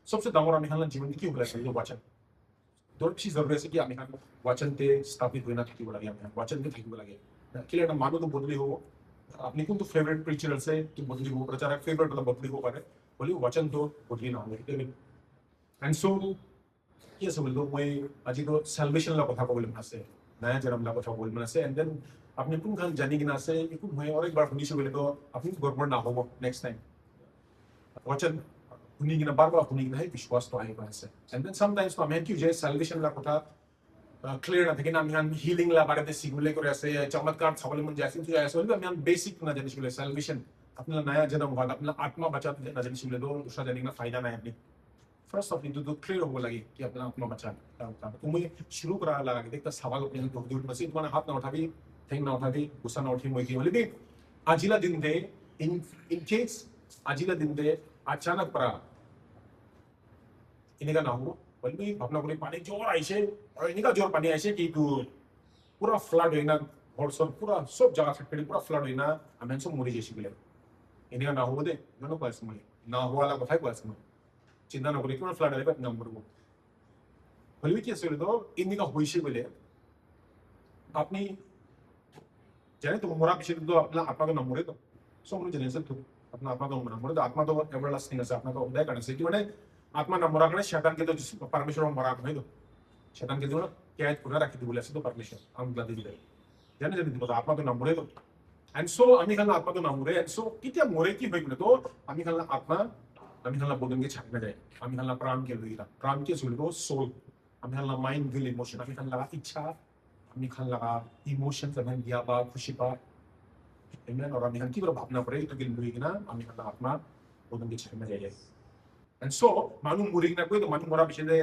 सबसे डाঙर আমি হানলা জীৱন কি হ'ব লাগে वाचन দৰ বেছি জৰুৰী আছে কি আমি হান वाचनতে স্থাপিত হৈ না থাকিব লাগে আমি वाचनতে থাকিব লাগে কিলে এটা মানুহ তো বদলি হ'ব আপনি কোনটো ফেভারিট প্রিচার আছে তো বদলি হ'ব পাৰে যাৰ ফেভাৰিট হলে বদলি হ'ব পাৰে বলি वाचन তো বদলি নহয় এন্ড সো কি আছে বলতো মই আজি তো সালভেশন লা কথা কবলৈ আছে নয়া জন্ম লা কথা কবলৈ আছে এন্ড দেন আপনি কোনখান জানি কিনা আছে একো মই অনেকবার শুনিছো বলে তো আপনি গড়বড় না হ'ব নেক্সট টাইম वाचन শুনি কিনা বারবার শুনি কিনা বিশ্বাস তো আহিব আছে এন্ড দেন সামটাইমস তো আমি কি যে সালভেশন লা কথা ক্লিয়ার না থাকে না আমি হিলিং লা বাড়াতে সিগুলে করে আছে চমৎকার ছাগলের মন যাচ্ছে তো আছে বলে আমি বেসিক না জানি বলে সালভেশন আপনার নয়া জন্ম হওয়া আপনার আত্মা বাঁচাতে না জানি বলে তো दूसरा জানি না फायदा নাই আপনি फर्स्ट ऑफ इंटू तो क्लियर हो लगे कि अपना आत्मा बचा तो मुझे शुरू करा लगा कि देखता सवाल अपने दूर दूर मसीह तुम्हारा हाथ ना उठा भी थिंग ना उठा भी गुस्सा ना उठी मुझे बोले भी आजिला दिन दे इन केस आजिला दिन दे अचानक परा इनका ना हो बोले भी अपना कोई पानी जोर आइसे और इनका जोर पानी आइसे कि तू पूरा फ्लड होना और सब पूरा सब जगह से पूरा फ्लड होना हमें सब मुड़ी जैसी बोले इनका ना हो दे ना पास मुझे ना हो वाला बताए पास मुझे চিন্তা নকৰি কিমান ফ্লাড আহিব নাম কৰিব হলে কি আছিল তো ইন্দিকা হইছে বলে আপনি জানে তো মরা বিষয় তো আপনার আত্মা তো নম্বরে তো সব জানে স্যার তো আপনার আত্মা তো নম্বরে তো আত্মা তো এভারলাস্টিং আছে আপনার তো উদয় কারণে কি মানে আত্মা নম্বর কারণে শয়তানকে তো परमेश्वर মরা হয় তো শয়তানকে তো ক্যাদ করে রাখি দিব বলে আছে তো परमेश्वर আমি গ্লাদি দিলে জানে জানি তো আত্মা তো নম্বরে তো এন্ড সো আমি খালা আত্মা তো নম্বরে এন্ড সো কিটা মরে কি হই বলে তো আমি খালা আত্মা আমি খালা বদন কে ছাড়না যায় আমি খালা প্রাণ কে লইলা প্রাণ কে সুলবো সোল আমি খালা মাইন্ড উইল ইমোশন আমি খালা ইচ্ছা আমি খালা ইমোশন আমি দিয়া বা খুশি পা এমন আর আমি খান কি বড় ভাবনা পড়ে তো গিল লই কিনা আমি খালা আত্মা বদন কে ছাড়না যায় এন্ড সো মানু মুরি না কই তো মানু মরা বিষয়ে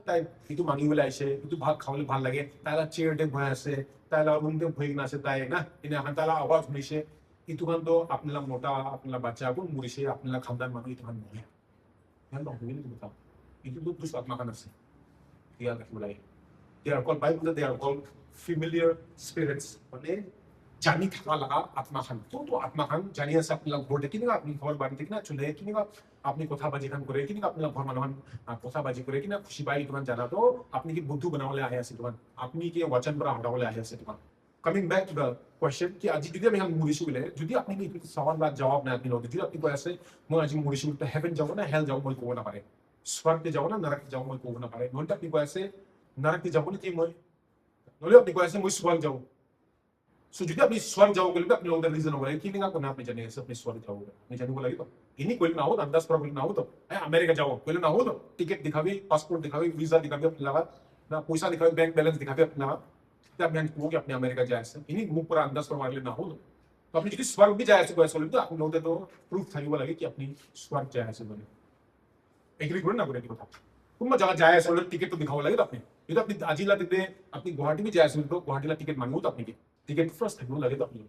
তাই কিন্তু মানু বলে আইছে কিন্তু ভাত খাওয়ালে ভাল লাগে তাইলা চেয়ারতে বসে আছে তাইলা রুমতে বই না আছে তাই না ইনে হান তাইলা আওয়াজ শুনিছে ইতুখান তো আপনারা মোটা আপনারা বাচ্চা কোন মুরিছে আপনারা খানদান মানুষ ইতুখান মরে হ্যাঁ হুইল তো কথা itu tuh terus atma kan আছে dia akan mulai they are called Bible they are called familiar spirits মানে জানি থাকা লাগা আত্মা খান তো আত্মা খান জানি আছে আপনারা ঘরতে কিনা আপনি ঘর বাড়িতে কিনা চলে কিনা আপনি কথা বাজি খান করে কিনা আপনারা ঘর মানুষ কথা বাজি করে কিনা খুশি বাই তোমার জানা তো আপনি কি বুদ্ধু বানাবলে আহে আছে তোমার আপনি কি ওয়াচন পড়া হটাবলে আহে আছে তোমার coming back to the question कि आज যদি আমি মুরিশু বলে যদি আপনি কি সওয়াল বা জবাব না আপনি যদি আপনি কই আছে মই আজি মুরিশু তো হেভেন যাব না হেল যাব মই কব না পারে স্বর্গে যাব না নরকে যাব মই কব না পারে নইটা আপনি কই আছে নরকে যাব না কি মই নলে আপনি কই আছে মই স্বর্গ যাব সো যদি আপনি স্বর্গ যাব বলবে আপনি ওদের রিজন বলে কি না কোন আপনি জানেন আপনি স্বর্গ যাব আমি জানি বলে তো ইনি কইল না हो अंदाज पर না हो तो अमेरिका जाओ कइल ना हो तो टिकट दिखाबी पासपोर्ट दिखाबी वीजा दिखाबी अपना ना पैसा दिखाबी बैंक बैलेंस दिखाबी अपना तब मैं कहूँ कि अपने अमेरिका जाए से इन्हीं मुंह पर अंदाज पर मार लेना हो तो अपनी जितनी स्वर्ग भी जाए से कोई सोले तो आप लोग तो प्रूफ था ये लगे कि अपनी स्वर्ग जाए से बोले एग्री करो ना बोले कि बता तुम जगह जाए से टिकट तो दिखाओ लगे तो अपने ये तो अपनी आजीला दे अपनी गुवाहाटी भी जाए से तो गुवाहाटी ला टिकट मांगो तो अपनी टिकट फर्स्ट है लगे तो अपनी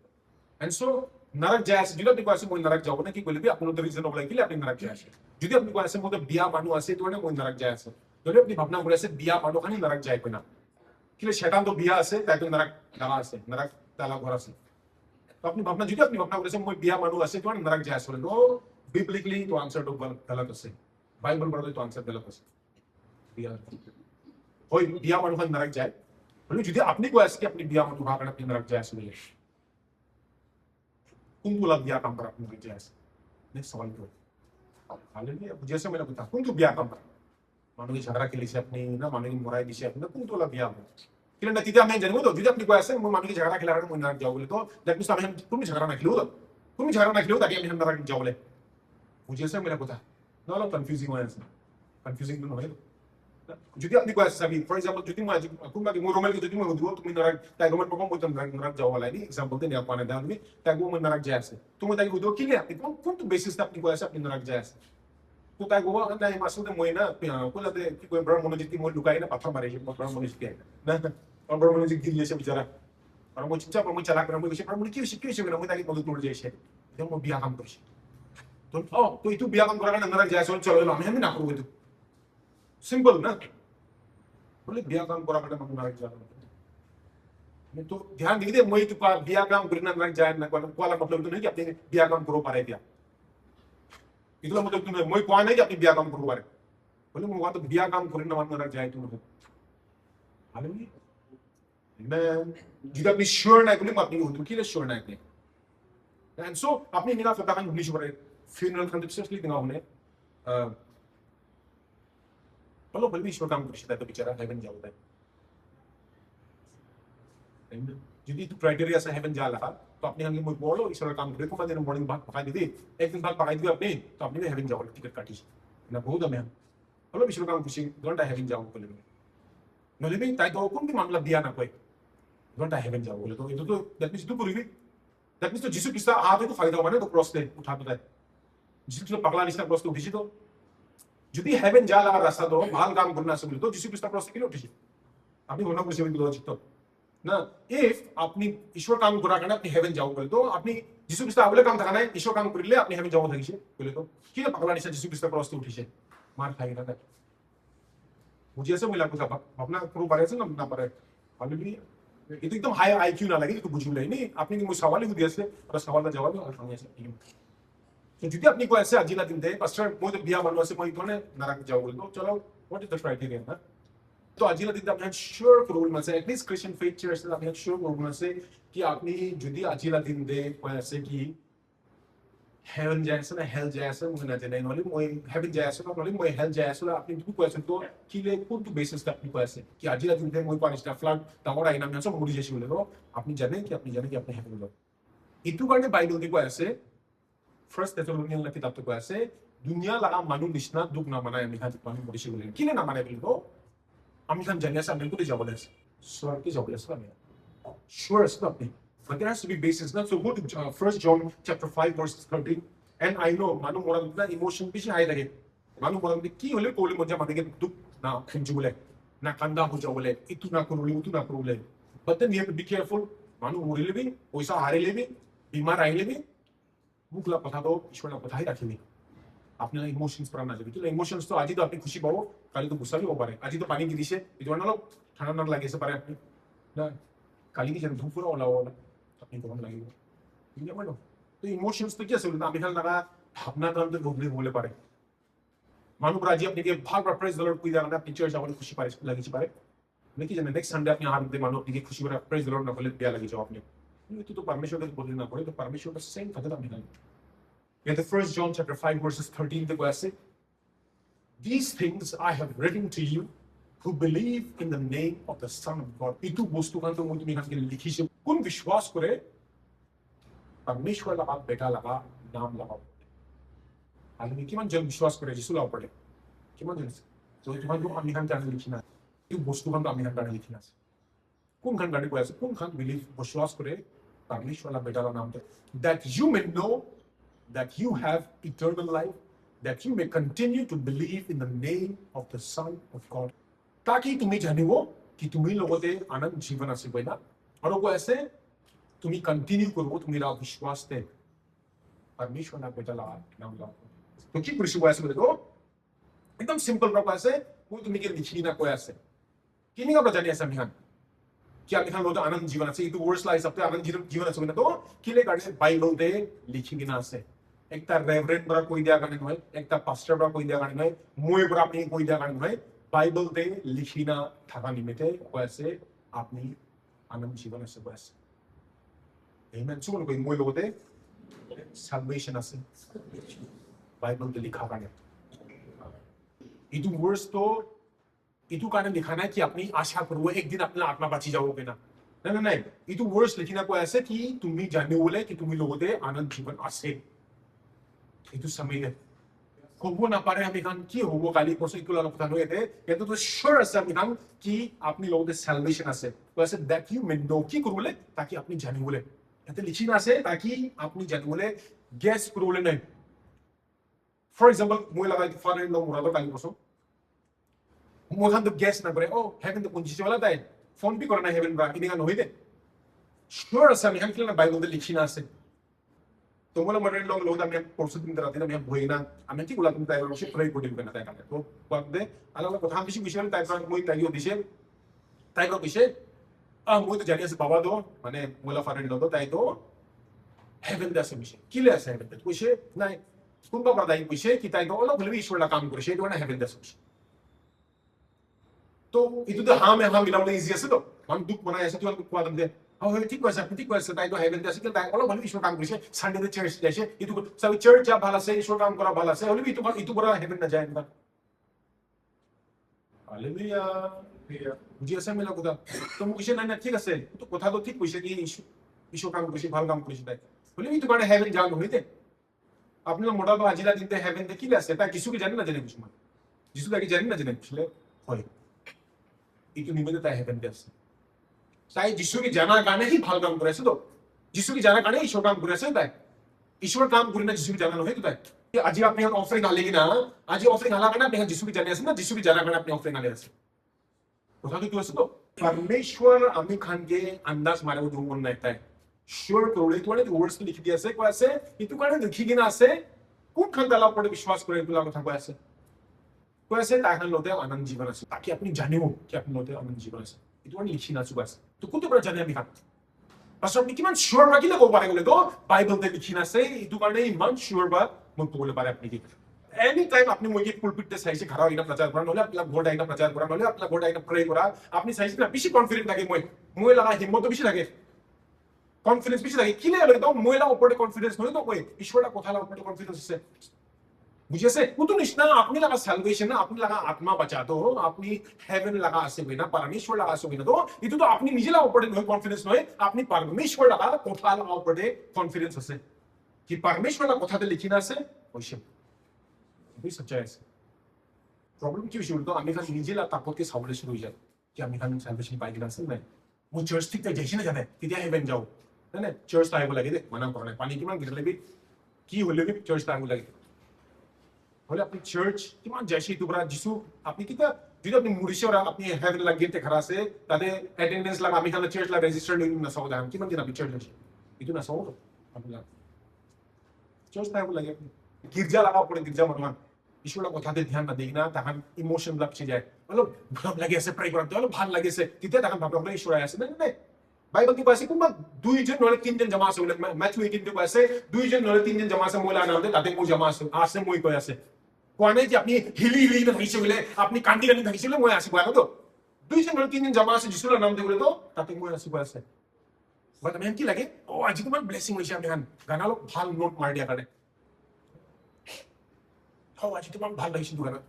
एंड सो नरक जाए से जो अपनी को ऐसे मोई नरक जाओ ना कि बोले भी अपने तो रीजन हो लगे कि अपनी नरक जाए से जो अपनी को ऐसे मोई बिया मानो ऐसे तो ना मोई नरक जाए से जो अपनी भावना बोले से बिया मानो खानी नरक जाए कोई ना कि शैतान तो बिया আছে তাই তো নরক দালা আছে নরক দালা ঘর আছে তো আপনি ভাবনা যদি আপনি ভাবনা করেছেন মই বিয়া মানুষ আছে তো নরক যায় আসলে নো বিবলিক্যালি তো আনসার তো গলত আছে বাইবেল বলে তো আনসার গলত আছে বিয়া ওই বিয়া মানুষ নরক যায় বলে যদি আপনি কো আছে কি আপনি বিয়া মানুষ ভাগনা আপনি নরক যায় আসলে কোনগুলা বিয়া কাম করা আপনি যায় আছে নেক্সট সওয়াল তো हालेलुया जैसे मैंने बताया কোন তো বিয়া কাম করা মানুষ ঝগড়া খেলিছে আপনি না মানুষ মরাই দিছে আপনি কোন তোলা বিয়া হবে কিলে না তিতে আমি জানিব তো যদি আপনি কই আছে মই মানুষ ঝগড়া খেলার মই না যাও বলে তো দ্যাট মিন্স আমি তুমি ঝগড়া না খেলো তো তুমি ঝগড়া না খেলো তাকে আমি না যাও বলে বুঝেছে মেরা কথা না হলো কনফিউজিং হয়ে আছে কনফিউজিং তো নয় যদি আপনি কই আছে সাবি ফর এক্সাম্পল যদি মই কোনবা কি মই রোমেল কে যদি মই দিব তুমি না তাই রোমেল প্রকম বলতাম না যাও বলে নি এক্সাম্পল দেন আপনি দাও নি তাই মই না যায় আছে তুমি তাই বুঝো কি আপনি কোন তো বেসিস আপনি কই আছে আপনি না যায় আছে तो ताई गोवा ना मासुल दे मोइना कोला दे कि कोई ब्राह्मण जितनी मोइ लुकाई ना पत्थर मारे ब्राह्मण जितनी ना और ब्राह्मण जितनी गिर से बेचारा और मोइ चिंचा मोइ चलाक ब्राह्मण के ब्राह्मण क्यों से ना मोइ ताली मदद तोड़ जाए तो मोइ बिया काम करछ तो इतु बिया काम करा ना नरक जाए सोल चलो हम ना करू तो सिंपल ना बोले बिया काम करा ना नरक जाए मैं तो ध्यान दे मोइ तो बिया काम करना नरक जाए ना कोला मतलब तो नहीं कि अपने बिया काम करो पारे दिया इतना मतलब तुम्हें मैं कोई नहीं कि अपनी बिया काम करो बारे बोले मुगा तो बिया काम करें ना मान जाए तुम लोग हालेलुया Amen. Jika আপনি sure নাই বলে আপনি হতো কি sure নাই আপনি and so আপনি নিনা ফটা কান ইংলিশ পড়ে funeral conceptually দিনা হনে বলো বলবি ঈশ্বর কাম করছে তাই তো বেচারা হেভেন যাও তাই যদি একটু ক্রাইটেরিয়া আছে হেভেন যা লাগা তো আপনি আগে মই বলো ঈশ্বরের কাম করে তোমাদের মর্নিং ভাগ পাকাই দিদি একদিন ভাগ পাকাই দিবে আপনি তো আপনি হেভেন যাওয়ার টিকিট কাটিস না বহুত আমি বলো ঈশ্বরের কাম করছি ঘন্টা হেভেন যাও বলে নলে भी তাই তো কোন কি মামলা দিয়া না কই घंटा हेवन जाओ बोले तो ये तो दैट मींस तू करीबी दैट मींस तो जिसु किस्ता आते तो फायदा होगा ना तो क्रॉस दे उठा तो है जिसु किस्ता पगला निस्ता क्रॉस तो उठी तो যদি হেভেন যা লাগা রাস্তা তো ভাল কাম করনা আছে বলে তো যিশু খ্রিস্ট क्रॉस কিলো উঠিছে আপনি মনে করছেন কিন্তু লজিক তো না ইফ আপনি ঈশ্বর কাম করা কারণে আপনি হেভেন যাও বলে তো আপনি যিশু খ্রিস্ট আবলে কাম থাকা নাই ঈশ্বর কাম করিলে আপনি হেভেন যাও থাকিছে বলে তো কি পাগলা নিস্তা যিশু খ্রিস্ট क्रॉस তো উঠিছে মার খাই না বুঝিয়েছে মিলা কথা ভাবনা পুরো পারে আছে না পারে হালেলুয়া itu एकदम हाई आईक्यू ना लगे तो बुझुले नहीं आपने मुझे सवाल ही दिया से और सवाल का जवाब और खाने से तो যদি আপনি কো ऐसे আজিলা দিন দে পাস্টার মই তো বিয়া মানলো আছে মই কোনে নারাক যাও বল তো চলো व्हाट इज द क्राइटेरिया ना तो আজিলা দিন আপনি श्योर করুন মানে এটলিস্ট ক্রিশ্চিয়ান ফেথ চার্চ আপনি श्योर করুন মানে कि আপনি যদি আজিলা দিন দে কো ऐसे कि heaven जैसा ना hell जैसा मुझे ना जाने वाली मैं heaven जैसा ना वाली मैं hell जैसा अपनी तुम क्वेश्चन तो कि ले कौन तो बेसिस पे अपनी क्वेश्चन कि आज ही दिन थे मैं पानी स्टाफ फ्लड तमोरा इनाम यहाँ सब मुड़ी जैसी बोले तो अपनी जाने कि अपने heaven लो इतु करने बाइबल की क्वेश्चन फर्स्ट थेसलोनियन की किताब तो क्वेश्चन दुनिया लगा मानू निश्ना दुख ना मनाए मिखान मानू मुड़ी से बोले कि ले ना मनाए बोले तो अमिखान जाने से अमिल को ले जाओ लेस स्वर की जाओ लेस का मैं sure stop me but there has to be basis not so go to 1 John chapter 5 verse 13 and I know manu moran na emotion piche hai lage manu moran ki hole kole mojja madege duk na khunjule na kanda ho jawle itu na kurule but then you have to be careful manu morile bhi paisa harele bhi bimar aile bhi mukla patha do ishwara patha hi rakhini apne emotions par na jabe to emotions to aji to apni khushi pabo kali to gussa bhi ho pare aji to pani ki dishe itu na lo thana na lage se pare apni na kali ki jन dhupura ola अपनी गरम लगेगा ठीक है बोलो तो emotions तो क्या बोलते हैं अभी लगा भावना तो हम तो घूमने बोले पारे मानो प्राजी अपने के भाग पर प्रेज द लॉर्ड कोई जाना अपनी चर्च आवले खुशी पारे लगी ची पारे लेकिन जब नेक्स्ट संडे अपने हाथ में मानो अपनी के खुशी पर प्रेज द लॉर्ड ना बोले दिया लगी जाओ अपने ये तो परमेश्वर के बोलने ना पड़े तो परमेश्वर का सेम कदम अपने का ये द 1 John chapter 5 verses 13 देखो ऐसे these things I have written to you who believe in the name of the Son of God. इतु वस्तु का तो मुझे मिखान के लिखी से कौन विश्वास करे परमेश्वर लगा बेटा लगा नाम लगा आलमी की मन जन विश्वास करे जिसु लाओ पड़े की मन जन तो तुम्हारे को मिखान जाने लिखना इतु वस्तु का तो मिखान जाने लिखना कौन खान गाड़ी को ऐसे कौन खान बिलीव विश्वास करे परमेश्वर लगा बेटा लगा नाम ते that you may know that you have eternal life that you may continue to believe in the name of the Son of God. ताकि तुम्हें जाने वो कि तुम्हें लोगों ते आनंद जीवन आसे कोई ना और वो ऐसे तुम्हें कंटिन्यू करो तुम्हें विश्वास ते परमेश्वर ना बेटा ला नाम ला तो कि कृषि वो ऐसे बोले तो एकदम सिंपल रखो ऐसे वो तुम्हें के लिखी ना कोई ऐसे कि नहीं का बजाने ऐसा मिहान क्या लिखा लो तो आनंद जीवन आसे इतु वर्ड्स लाई सब ते आनंद जीवन आसे तो कि ले गाड़ी से बाइबल ते लिखी गिना आसे एक ता रेवरेंड बरा कोई दिया करने नहीं एक ता पास्टर बरा कोई दिया करने नहीं मुए बरा अपनी कोई दिया करने नहीं बाइबल ते लिखिना थाका निमित्ते वैसे अपनी आनंद जीवन ऐसे वैसे आमेन सुन कोई मोय लोगों ते salvation ऐसे बाइबल ते लिखा करने इतु वर्स तो इतु कारण लिखाना है कि अपनी आशा करो एक दिन अपना आत्मा बची जाओगे ना नहीं इतु वर्स लिखिना को ऐसे कि तुम्ही जाने बोले कि तुम्ही लोगों ते आनंद जीवन आसे इतु समय है होबो ना पारे हमें खान की होबो काली परसों इकुला लोग था लोगे थे ये तो श्योर है हमें खान कि अपनी लोगों के सैल्वेशन आसे तो ऐसे दैट यू मे नो की करो बोले ताकि अपनी जाने बोले ऐसे लिखी ना से ताकि अपनी जाने बोले गैस करो बोले नहीं फॉर एग्जांपल मुझे लगा कि फॉरेन लोग मुरादो काली परसों मुझे खान तो गैस ना करे ओ हेवन तो कुंजी वाला था फोन भी करना हेवन ब्रा इन्हें का नहीं दे श्योर है हमें खान के लिए ना बाइबल तो लिखी ना से तो बोला मरे लोग हमें परसों दिन रात में हम भोइना हमें की बोला तुम ताई लोग से प्रे कोडिंग करना ताई का तो बात दे अलग अलग कथा किसी विषय में ताई का कोई ताई हो दिशे ताई का विषय मुझे तो जानिए से बाबा दो माने बोला फॉरेन दो ताई तो हेवन दा से विषय किले ऐसे हेवन तो विषय नहीं कुंभा प्रदाय विषय कि ताई तो अलग अलग ईश्वर का काम करे तो ना हेवन दा से তো ইটোতে হাম হাম মিলাবলৈ ইজি আছে তো মানুহ দুখ বনাই আছে তোমালোকে কোৱা দে হয় ঠিক কৈছে আপুনি ঠিক কৈছে তাইতো হেভেনতে আছে কিন্তু তাই অলপ হ'লেও ঈশ্বৰ কাম কৰিছে চানডেতে চাৰ্চ যাইছে ইটো চাবি চাৰ্চ যা ভাল আছে ঈশ্বৰ কাম কৰা ভাল আছে হ'লেও ইটো পৰা হেভেন নাযায় এনেকুৱা হালেলুয়া বুজি আছে মেলা কথা তো মোক কৈছে নাই নাই ঠিক আছে তো কথাটো ঠিক কৈছে কি ঈশ্বৰ কাম কৰিছে ভাল কাম কৰিছে তাই হ'লেও ইটো কাৰণে হেভেন যাওঁ নহয় দে আপনার মোটা তো আজিলা দিনতে হেভেন কি আছে তাই কিছু কি জানে না জানে কিছু যিশু তাকে জানে না জানে বুঝলে হয় এইটো নিমিত্তে তাই হেভেনতে আছে তাই যিশুকে জানার কারণে হি ভাল কাম করে আছে তো যিশুকে জানার কারণে ঈশ্বর কাম করে আছে তাই ঈশ্বর কাম করে না যিশুকে জানা নহয় তো তাই আজি আপনি অফারিং আলেগি না আজি অফারিং আলা কারণে আপনি যিশুকে জানে আছে না যিশুকে জানার কারণে আপনি অফারিং আলে আছে কথাটো কি আছে তো परमेश्वर आम्ही खानगे अंदाज मारे धुवून नाही ताय श्योर करोडे तुला वर्ड्स लिखी दी আছে কৈ আছে ইটো কাৰণে লিখি কিনা আছে কোন খান তালা ওপৰত বিশ্বাস কৰে তোলা কথা কৈ আছে তাহান লতে আনন্দ জীवन আছে তাকে আপনি জানিও কি আপনি লতে আনন্দ জীवन আছে ইটো কাৰণে লিখি না আছে তো কোনটো পৰা জানে আমি খান পাছত আপনি কিমান শিওৰ বা কিলে ক'ব পাৰে গলে তো বাইবেলতে লিখি না আছে ইটো কাৰণে ইমান শিওৰ বা মই ক'বলৈ পাৰে আপনি কি एनी टाइम আপনি মই কি পুলপিটতে চাইছে ঘৰৰ ইনা প্ৰচাৰ কৰা নহলে আপনি ঘৰ ডাইনা প্ৰচাৰ কৰা নহলে আপনি ঘৰ ডাইনা প্ৰে কৰা আপনি চাইছে না বেছি কনফিডেন্ট লাগে মই লাগা হিম্মত বেছি লাগে কনফিডেন্স বেশি লাগে কি লাগে তো মহিলা উপরে কনফিডেন্স নয় তো কই ঈশ্বরের কথা লাগা উপরে কনফিডেন্স আছে বুঝিয়েছে वो तो निश्चय अपनी लगा सैल्वेशन है अपनी लगा आत्मा बचा तो अपनी हेवन लगा आसे बिना परमेश्वर लगा आसे बिना तो इतो तो अपनी निजे लगा उपरे नय कॉन्फिडेंस नय अपनी परमेश्वर लगा কথা लगा उपरे कॉन्फिडेंस আছে कि परमेश्वर लगा কথাতে লিখি না আছে ওইসব এই সচ্চাই আছে প্রবলেম কি হইছে তো আমি খালি নিজে লাগা তাপকে সাবলে শুরু হই যায় কি আমি খালি সैल्वेशन পাই কিনা আছে না মই চার্চ ঠিক যাইছি না জানে তেতিয়া হেভেন যাও না চার্চ আহিব লাগে দে মানা কৰা নাই পানী কিমান গিৰলে বি কি হলে বি চার্চ আহিব লাগে হলে আপনি চার্চ কিমান যাইছি তোরা যিশু আপনি কিটা যদি আপনি মুরিশে আর আপনি হেভেন লাগিতে খরা আছে তাতে অ্যাটেন্ডেন্স লাগা আমি খালি চার্চ লা রেজিস্টার লই না সব দাম কিমান দিন আপনি চার্চ যাইছি ইতো না সব আপনি চার্চ আহিব লাগে গির্জা লাগা পড়ে গির্জা মানুষ ঈশ্বরের কথাতে ধ্যান না দেই না তখন ইমোশন লাগছে যায় বলো ভালো লাগে আছে প্রে করতে হলো ভালো লাগে আছে তিতে তখন ভাবনা ঈশ্বর আছে না না বাইবেল কি পাইছে কোনবা দুইজন নহলে তিনজন জমা আছে বলে ম্যাথু 18 তে পাইছে দুইজন নহলে তিনজন জমা আছে মোলা নাম দে তাতে মই জমা আছে মই কই আছে কোৱা নাই যে আপনি হিলি হিলি না থাইছে বলে আপনি কান্দি কান্দি থাইছে বলে মই আসি বলা তো দুইজন নহলে তিনজন জমা আছে যিশুর নাম দে বলে তো তাতে মই আসি কই আছে বাট আমি কি লাগে ও আজি তোমার ব্লেসিং হইছে আমি গানা লোক ভাল নোট মার দিয়া কাটে আজি তোমার ভাল লাগিছে দুগানা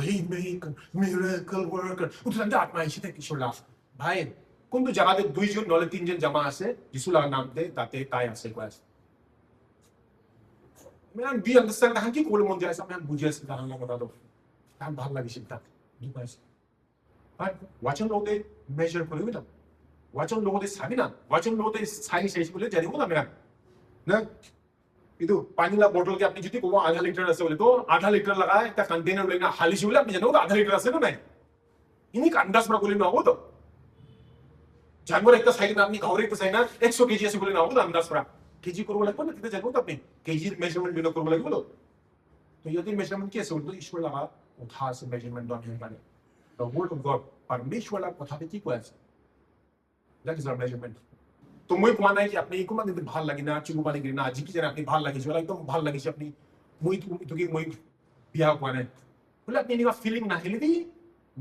he make miracle worker উঠলাম যে আত্মা এসে থেকে ঈশ্বর লাভ ভাই কোনটো জায়গাতে দুইজন নহলে তিনজন জমা আছে যিশু লাগার নাম দে তাতে তাই আছে কয় আছে আমি বি আন্ডারস্ট্যান্ড তাহান কি কোলে মন যায় আমি বুঝি আছে তাহান লাগা দাদো তাহান ভাল লাগিছে তা দুই পাইছে বাট ওয়াচন লোতে মেজার করবি না ওয়াচন লোতে সাবি না ওয়াচন লোতে সাই শেষ বলে জানি না মেরা না ಇದು ಪಾನಿला बोतल के अपनी जितनी को आधा लीटर আছে বলে তো आधा लीटर लगा একটা कंटेनर लेना हाली शिवले अपनी জানো তো आधा लीटर আছে না নাই ইনি কান্দাস বড় বলে না হতো जानवर একটা সাইড না আপনি ঘরে একটা সাইড না 100 কেজি আছে বলে না হতো আন্দাজ করা কেজি করব লাগবে না কিটা জানো তো আপনি কেজির মেজারমেন্ট বিনা করব লাগবে তো যদি মেজারমেন্ট কি আছে বলতো ঈশ্বর লাগা কথা আছে মেজারমেন্ট দন হয়ে পারে the word of god परमेश्वर লাগা কথাতে কি কয় আছে that is our measurement তো মই কোৱা নাই যে আপনি কোন দিন ভাল লাগি না চুগু পানি গিনা আজি কি জানে আপনি ভাল লাগিছে একদম ভাল লাগিছে আপনি মই তোকে মই বিয়া কোৱা নাই বলে আপনি নিবা ফিলিং না হেলি দি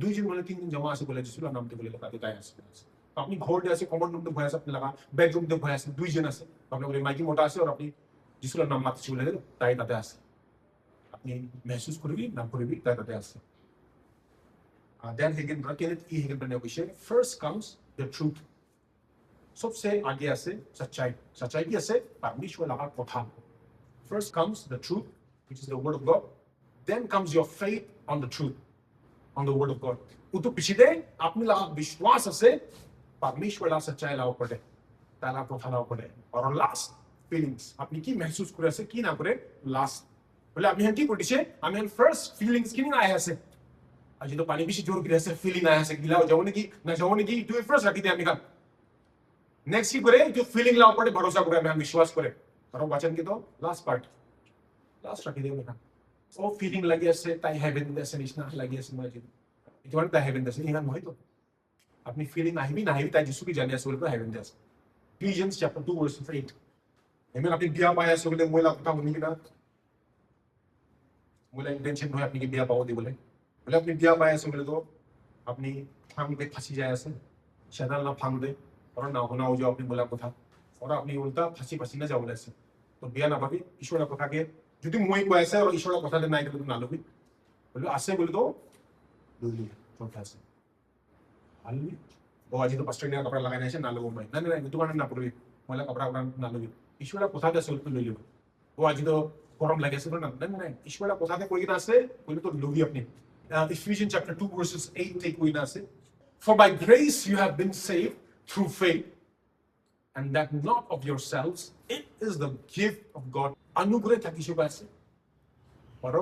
দুইজন মানে তিনজন জমা আছে বলে যিশুর নামতে বলে তাতে তাই আছে আপনি ঘর দিয়ে আছে কমন রুমতে ভয় আছে আপনি লাগা বেডরুমতে ভয় আছে দুইজন আছে আপনি বলে মাইকি মোটা আছে আর আপনি যিশুর নাম মাতছে বলে তাই তাতে আছে আপনি महसूस করবি না করবি তাই তাতে আছে দেন হেগেন ব্রাকেট ই হেগেন বনে কইছে ফার্স্ট কামস দ্য ট্রুথ सबसे आगे আছে सच्चाई सच्चाई কি আছে परमेश्वर লাগার কথা first comes the truth which is the word of god then comes your faith on the truth on the word of god উতো পিছিয়ে আপনি লাগা বিশ্বাস আছে परमेश्वर ला सच्चाई লাও পড়ে তালা কথা লাও পড়ে আর লাস্ট ফিলিংস আপনি কি महसूस করে আছে কি না করে লাস্ট বলে আপনি কি করতেছে আমি ফার্স্ট ফিলিংস কি না আছে আজি তো পানি বেশি জোর করে আছে ফিলিং আছে গিলাও যাও নাকি না যাও নাকি তুই ফার্স্ট রাখি দে আমি কাম नेक्स्ट की करे जो फीलिंग ला ऊपर भरोसा करे मैं विश्वास करे करो वचन की तो लास्ट पार्ट लास्ट रखी दे मेरा ओ फीलिंग लगी ऐसे ताई हेवन दसे निशना लगी ऐसे मजे इतवान ताई हेवन दसे इना নহয় তো अपनी फीलिंग आही भी ना आही ताई जिसु की जाने से बोले हेवन दसे Ephesians chapter 2 verse 8 एमे अपनी बिया पाया से बोले मोला पता होनी कि ना मोला इंटेंशन हो अपनी की बिया पाओ दे बोले अपनी बिया पाया से बोले तो আপনি ফাঁদে ফাঁসি যায় আছে সেটা না ফাঁদে ওরা না হোনা যাও আপনি বলা কথা ওরা আপনি উল্টা ফাঁসি ফাঁসি না যাও আছে তো বিয়া না ভাবি ঈশ্বরের কথাকে যদি মই কৈ আছে আর ঈশ্বরের কথাতে নাই কিন্তু না লবি বলে আছে বলে তো লুলি কথা আছে আলবি ও আজি তো পাস্টার নিয়ে কাপড় লাগাই আছে না লব মই না না দোকানে না পড়বি ময়লা কাপড় আপনার না লবি ঈশ্বরের কথাতে সলভ লই লব ও আজি তো গরম লাগে আছে না না না ঈশ্বরের কথাতে কই কিনা আছে বলে তো লবি আপনি Ephesians chapter 2 verses 8 take কই না আছে for by grace you have been saved through faith and that not of yourselves it is the gift of God अनुग्रह থাকি সব আছে পর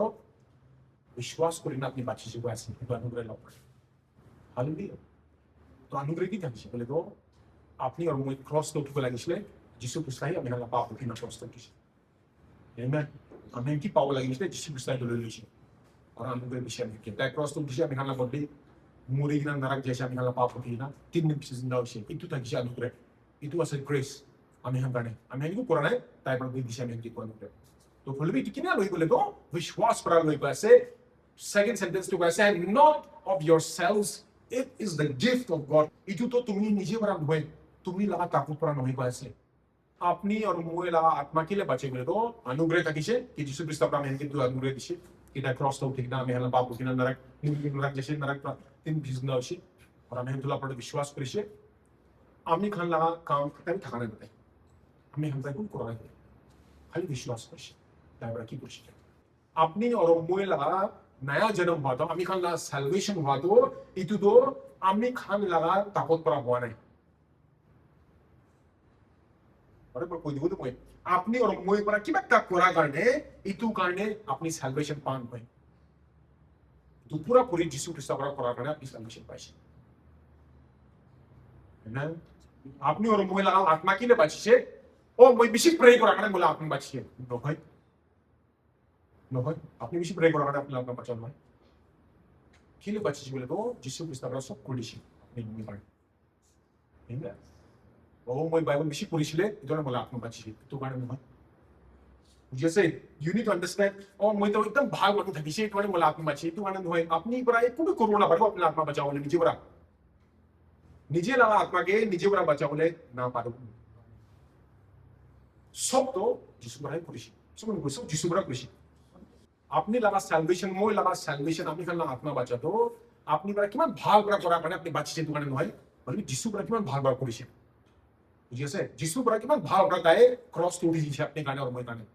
বিশ্বাস করি না আপনি বাঁচি সব আছে কিন্তু अनुग्रह লাভ हालेलुया तो अनुग्रह की থাকি বলে তো আপনি আর মই ক্রস তো উঠে লাগিছিলে যিশু খ্রিস্টই আমি হালা পাপ উঠি না ক্রস তো কিছু আমেন আমি কি পাওয়া লাগিছিলে যিশু খ্রিস্টই তো লইছি और अनुग्रह विषय में क्या क्रॉस तो विषय में खाना बदली मुरी की नरक जैसे में खाना पाप होती है ना 3 दिन की जिंदा विषय इतु था विषय अनुग्रह इतु असल ग्रेस हमें हम करने हमें इनको पुराना है ताई पर विषय में इनको अनुग्रह तो फुल भी कितना लोग बोले तो विश्वास पर लोग कैसे सेकंड सेंटेंस तो कैसे not of yourselves it is the gift of God इतु तो तुम्ही निजे पर हुए तुम्ही लगा ताकत पर नहीं कैसे अपनी और मुए लगा आत्मा के लिए बचे बोले तो अनुग्रह था किसे कि यीशु ख्रिस्त अपना मेहनत तो अनुग्रह दिशे kita cross तो ठीक ना हमें हला पाप होती ना नरक जैसे नरक पर 3 बिजनेस होशी और हमें तुला पर विश्वास करिसे आम्ही खान लगा काम काही ठाणे होते हमें हम जाय कोण करायचं खाली विश्वास करिसे त्यावर की करिसे आपनी और मोय लगा नया जन्म हुआ तो आम्ही खान लगा सल्वेशन हुआ तो इतु तो आम्ही खान लगा ताकत पर हुआ नहीं अरे पर कोई दिगो तो कोई আপনি और মই পৰা কিবা একটা কৰা কাৰণে ইটো কাৰণে আপনি সালভেশন পান হয় তো পুৰা পুৰি যিশু খ্ৰিস্ট পৰা কৰাৰ কাৰণে আপনি সালভেশন পাইছে না আপনি और মই লাগা আত্মা কিনে বাঁচিছে ও মই বেশি প্রে কৰাৰ কাৰণে বলে আপনি বাঁচিছে নহয় নহয় আপনি বেশি প্ৰে কৰাৰ কাৰণে আপনি লাগা বাঁচাল নহয় কিলে বাঁচিছে বলে তো যিশু খ্ৰিস্ট পৰা সব কৰিছে আপনি মই পারে ঠিক ও মই বাইবেল বেশি পড়িছিলে এজন্য বলে আপনি বাঁচিছে তো কারণে নহয় जैसे you need to understand और मैं तो एकदम भाग वाटू था विषय तो मला आत्मा बाची तो आनंद होय अपनी बरा एक कुठे कोरोना बरको आपला आत्मा बचावले निजे लगा आत्मा के निजे बरा बचावले ना पारो सब तो जिसु बरा कृषि सब जिसु बरा कृषि अपनी लगा सैल्वेशन मोय लगा सैल्वेशन अपनी खाना आत्मा बचा तो अपनी बरा किमान भाग बरा करा কাৰণে আপনি বাঁচিছে তো কাৰণে নহয় বলি जिसु बरा किमान भाग बरा কৰিছে जैसे जिसु बरा किमान भाग बरा गाय क्रॉस तो দিছে আপনি কানে और মই কানে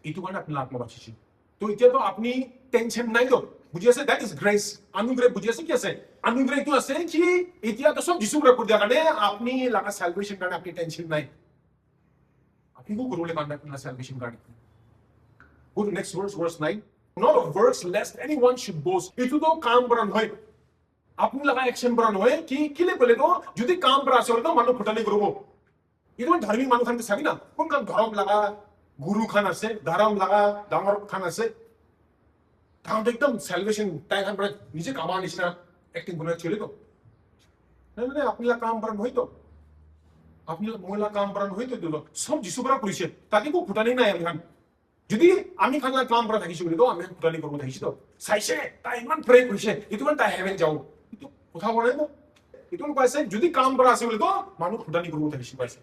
itu kan आपला आत्मा बाची तो इथे तो अपनी टेंशन नाही दो बुझी আছে दैट इज ग्रेस अनुग्रह बुझी আছে কি আছে अनुग्रह तो আছে কি এতিয়া তো সব যিশু করে দিয়া কারণে আপনি লাগা সালভেশন কারণে আপনি টেনশন নাই আপনি কো করলে কারণে আপনি সালভেশন কারণে go to next verse 9 not of works lest anyone should boast itu তো কাম করা হয় আপনি লাগা অ্যাকশন করা হয় কি কিলে বলে তো যদি কাম করা আছে তো মানুষ ফুটানি করব ಇದು ಧಾರ್ಮಿಕ মানুষ ಅಂತ ಸರಿ না কোন কাম ধর্ম লাগা गुरु खान আছে धर्म लगा डांगर खान আছে তাহলে একদম সালভেশন তাই খান পরে নিজে কামান নিছিনা অ্যাক্টিং করে চলে তো না আপনিলা কাম করেন হইতো আপনিলা মহিলা কাম করেন হইতো দিল সব যিশু করা করিছে তাকে কো ফুটানি নাই আমি খান যদি আমি খানলা কাম করা থাকিছি বলি তো আমি ফুটানি করব থাকিছি তো চাইছে তাই ইমান প্রে করিছে ইটো মানে তাই হেভেন যাও ইটো কথা বলে তো ইটো কইছে যদি কাম করা আছে বলি তো মানুষ ফুটানি করব থাকিছি কইছে